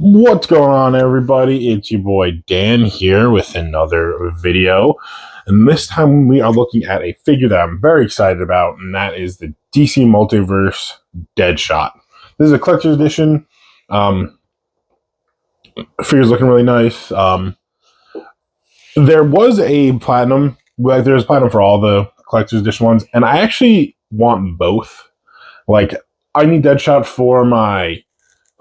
What's going on, everybody? It's your boy Dan here with another video. And this time we are looking at a figure that I'm very excited about, and that is the DC Multiverse Deadshot. This is a collector's edition. Figure's looking really nice. There was a platinum. Like, there's platinum for all the collector's edition ones, and I actually want both. Like, I need Deadshot for my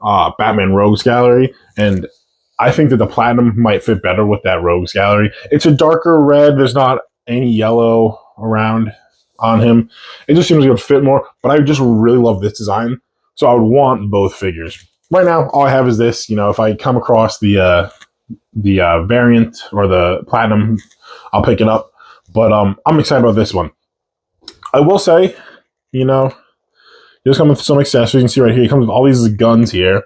Batman Rogues Gallery, and I think that the platinum might fit better with that Rogues Gallery. It's a darker red. There's not any yellow around on him. It just seems like it would fit more, but I just really love this design, so I would want both figures. Right now, all I have is this. You know, if I come across the variant or the platinum, I'll pick it up. But I'm excited about this one. I will say, you know, he does come with some accessories. You can see right here, he comes with all these guns here.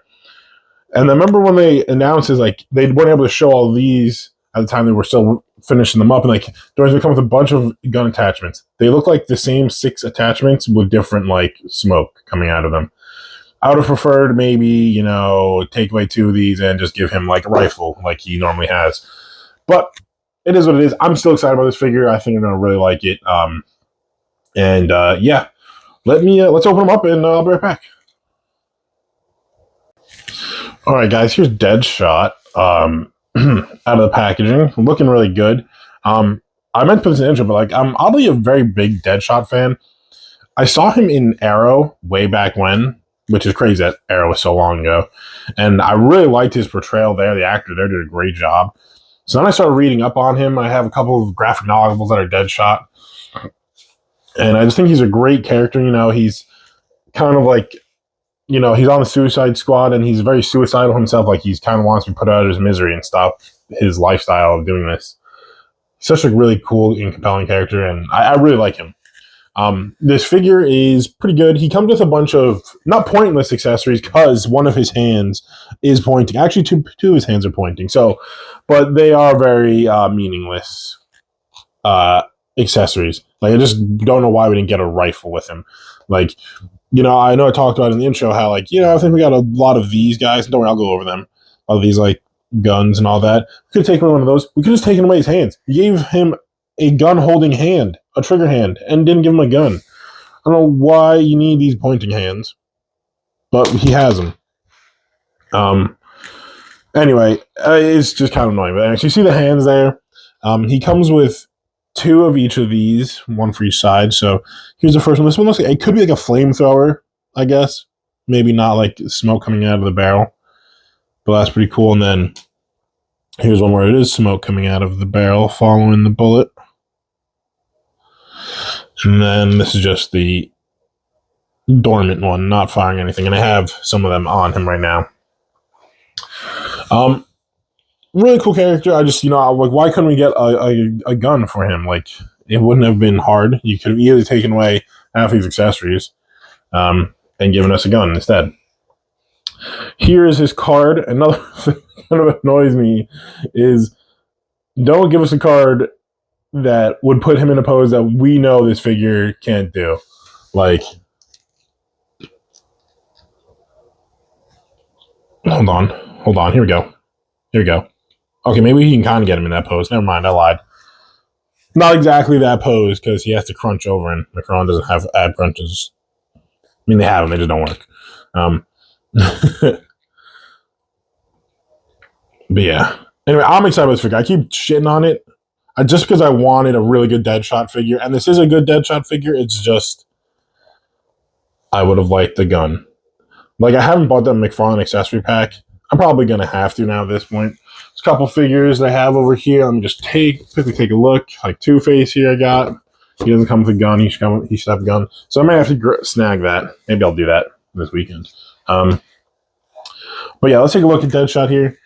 And I remember when they announced it, like, they weren't able to show all these at the time. They were still finishing them up. And like, they come with a bunch of gun attachments. They look like the same 6 attachments with different like smoke coming out of them. I would have preferred maybe, you know, take away 2 of these and just give him like a rifle like he normally has. But it is what it is. I'm still excited about this figure. I think I'm gonna really like it. Yeah. Let's open them up and I'll be right back. All right, guys, here's Deadshot out of the packaging. Looking really good. I meant to put this in the intro, but like, I'm oddly a very big Deadshot fan. I saw him in Arrow way back when, which is crazy that Arrow was so long ago. And I really liked his portrayal there. The actor there did a great job. So then I started reading up on him. I have a couple of graphic novels that are Deadshot. And I just think he's a great character. You know, he's kind of like, you know, he's on the Suicide Squad and he's very suicidal himself. Like, he's kind of wants to be put out of his misery and stop his lifestyle of doing this. He's such a really cool and compelling character, and I really like him. This figure is pretty good. He comes with a bunch of not pointless accessories because one of his hands is pointing. Actually, two of his hands are pointing. So, but they are very meaningless accessories. Like, I just don't know why we didn't get a rifle with him. Like, you know I talked about in the intro how, like, you know, I think we got a lot of these guys. Don't worry, I'll go over them. All of these, like, guns and all that. We could have taken away one of those. We could have just taken away his hands. We gave him a gun-holding hand, a trigger hand, and didn't give him a gun. I don't know why you need these pointing hands, but he has them. Anyway, it's just kind of annoying. But actually, you see the hands there? He comes with 2 of each of these, 1 for each side. So here's the first one. This one looks like it could be like a flamethrower, I guess. Maybe not like smoke coming out of the barrel, but that's pretty cool. And then here's one where it is smoke coming out of the barrel following the bullet. And then this is just the dormant one, not firing anything. And I have some of them on him right now. Really cool character. I just, you know, like, why couldn't we get a gun for him? Like, it wouldn't have been hard. You could have easily taken away half these accessories and given us a gun instead. Here is his card. Another thing that kind of annoys me is, don't give us a card that would put him in a pose that we know this figure can't do. Like, hold on. Here we go. Okay, maybe he can kind of get him in that pose. Never mind, I lied. Not exactly that pose, because he has to crunch over, and Macron doesn't have ab crunches. I mean, they have them, they just don't work. But yeah. Anyway, I'm excited about this figure. I keep shitting on it just because I wanted a really good Deadshot figure, and this is a good Deadshot figure. It's just, I would have liked the gun. Like, I haven't bought that McFarlane accessory pack. I'm probably going to have to now at this point. There's a couple figures I have over here. Let me just quickly take a look. Like, Two-Face here I got. He doesn't come with a gun. He should have a gun. So I might have to snag that. Maybe I'll do that this weekend. But yeah, let's take a look at Deadshot here.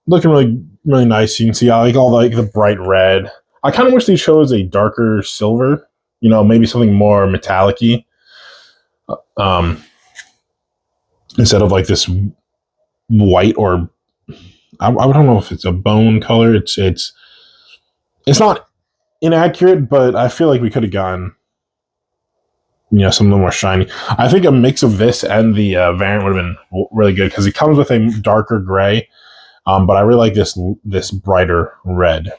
Looking really, really nice. You can see I like all the bright red. I kind of wish they chose a darker silver. You know, maybe something more metallic-y. Instead of like this white, or I don't know if it's a bone color. It's not inaccurate, but I feel like we could have gone some of them more shiny. I think a mix of this and the variant would have been really good because it comes with a darker gray, but I really like this brighter red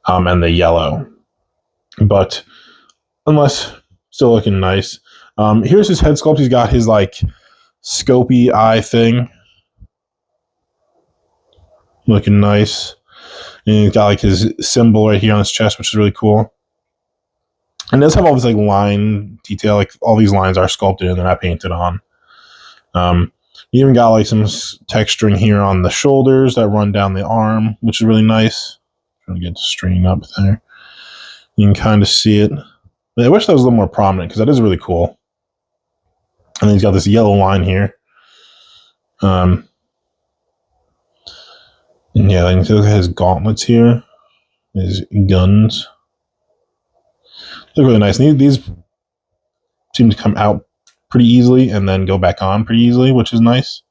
and the yellow. But unless still looking nice. Here's his head sculpt. He's got his like scopy eye thing, looking nice. And he's got like his symbol right here on his chest, which is really cool. And it does have all this like line detail, like all these lines are sculpted and they're not painted on. You even got like some texturing here on the shoulders that run down the arm, which is really nice. Trying to get the string up there. You can kind of see it. I wish that was a little more prominent because that is really cool. And then he's got this yellow line here. And yeah, like you can look at his gauntlets here, his guns. Look really nice. And these seem to come out pretty easily and then go back on pretty easily, which is nice.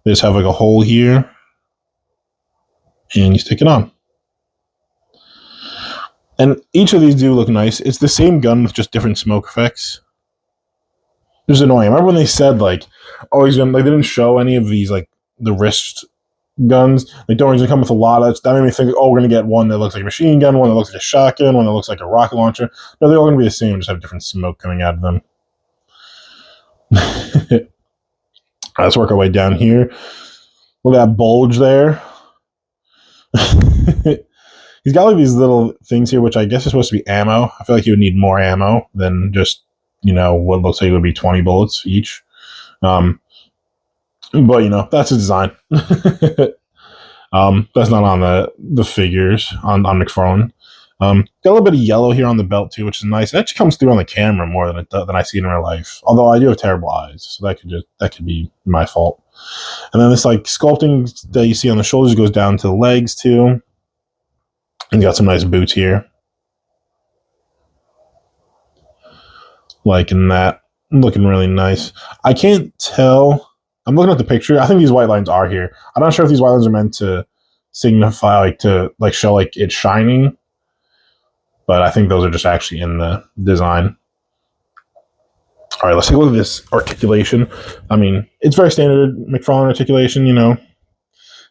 They just have like a hole here, and you stick it on. And each of these do look nice. It's the same gun with just different smoke effects. It was annoying. I remember when they said like, oh, he's gonna, like, they didn't show any of these like the wrist guns. Like, don't worry, come with a lot of that. Made me think, oh, we're gonna get one that looks like a machine gun, one that looks like a shotgun, one that looks like a rocket launcher. No, they're all gonna be the same, just have different smoke coming out of them. Let's work our way down here. Look at that bulge there. He's got like these little things here, which I guess is supposed to be ammo. I feel like he would need more ammo than just, what looks like it would be 20 bullets each. But, that's his design. That's not on the figures on McFarlane. Got a little bit of yellow here on the belt too, which is nice. It actually comes through on the camera more than I see in real life. Although I do have terrible eyes, so that could be my fault. And then this like sculpting that you see on the shoulders goes down to the legs too. And you got some nice boots here, like in that, looking really nice. I can't tell. I'm looking at the picture. I think these white lines are here. I'm not sure if these white lines are meant to signify to show like it's shining. But I think those are just actually in the design. All right, let's take a look at this articulation. I mean, it's very standard McFarlane articulation,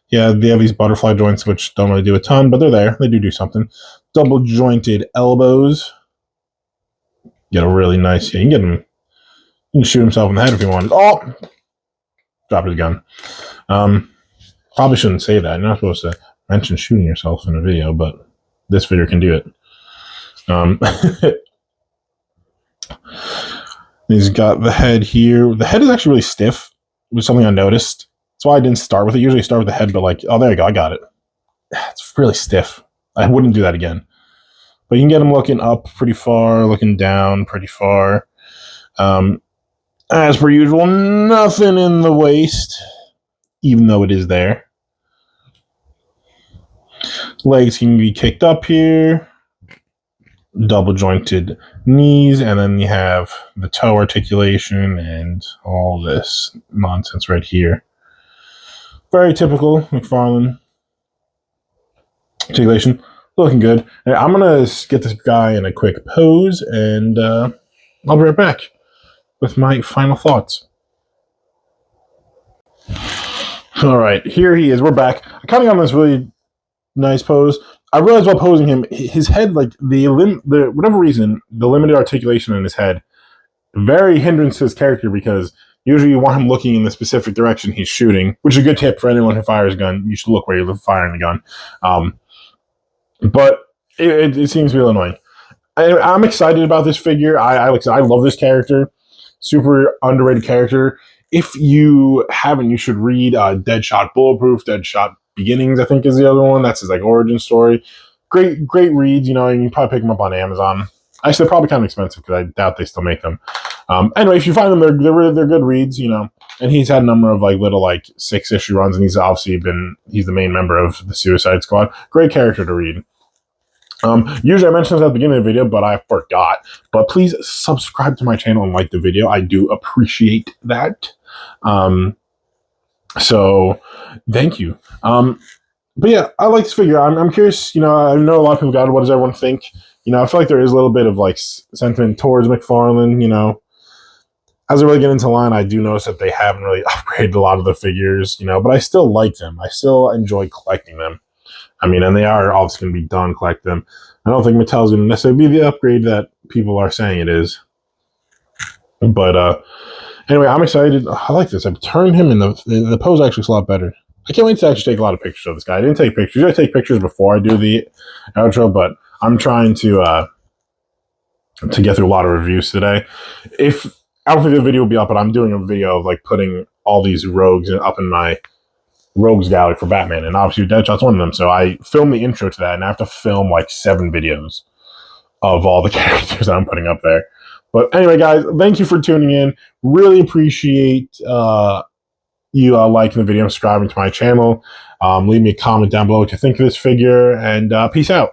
Yeah, they have these butterfly joints, which don't really do a ton, but they're there. They do something. Double jointed elbows. Get a really nice, you can get him. You can shoot himself in the head if you want. Oh! Drop his gun. Probably shouldn't say that. You're not supposed to mention shooting yourself in a video, but this video can do it. He's got the head here. The head is actually really stiff, which is something I noticed. That's why I didn't start with it. Usually I start with the head, but oh, there you go. I got it. It's really stiff. I wouldn't do that again. But you can get him looking up pretty far, looking down pretty far. As per usual, nothing in the waist, even though it is there. Legs can be kicked up here. Double jointed knees, and then you have the toe articulation and all this nonsense right here. Very typical McFarlane articulation. Looking good. And I'm gonna get this guy in a quick pose, and I'll be right back with my final thoughts. All right, here he is. We're back. I kind of got him this really nice pose. I realized while posing him, his head, like whatever reason, the limited articulation in his head, very hindrance to his character because usually you want him looking in the specific direction he's shooting, which is a good tip for anyone who fires a gun. You should look where you're firing the gun. But it seems real annoying. I'm excited about this figure. I love this character. Super underrated character. If you haven't, you should read Deadshot Bulletproof, Deadshot Beginnings, I think is the other one. That's his origin story. Great reads. You can probably pick them up on Amazon. Actually, they're probably kind of expensive because I doubt they still make them. Anyway, if you find them, they're good reads. And he's had a number of little 6-issue runs, and he's the main member of the Suicide Squad. Great character to read. Usually I mention this at the beginning of the video, but I forgot. But please subscribe to my channel and like the video. I do appreciate that. So thank you. But yeah, I like this figure. I'm curious, I know a lot of people got it. What does everyone think? You know, I feel like there is a little bit of like sentiment towards McFarlane. You know, as I really get into line, I do notice that they haven't really upgraded a lot of the figures. You know, but I still like them. I still enjoy collecting them. I mean, and they are obviously going to be done collecting them. I don't think Mattel's going to necessarily be the upgrade that people are saying it is. But anyway, I'm excited. I like this. I've turned him in the pose actually looks a lot better. I can't wait to actually take a lot of pictures of this guy. I didn't take pictures. I take pictures before I do the outro, but I'm trying to get through a lot of reviews today. If I don't think the video will be up, but I'm doing a video of like putting all these rogues up in my rogues gallery for Batman, and obviously Deadshot's one of them. So I filmed the intro to that, and I have to film like 7 videos of all the characters I'm putting up there. But anyway, guys, thank you for tuning in. Really appreciate you liking the video, subscribing to my channel. Leave me a comment down below what you think of this figure, and peace out.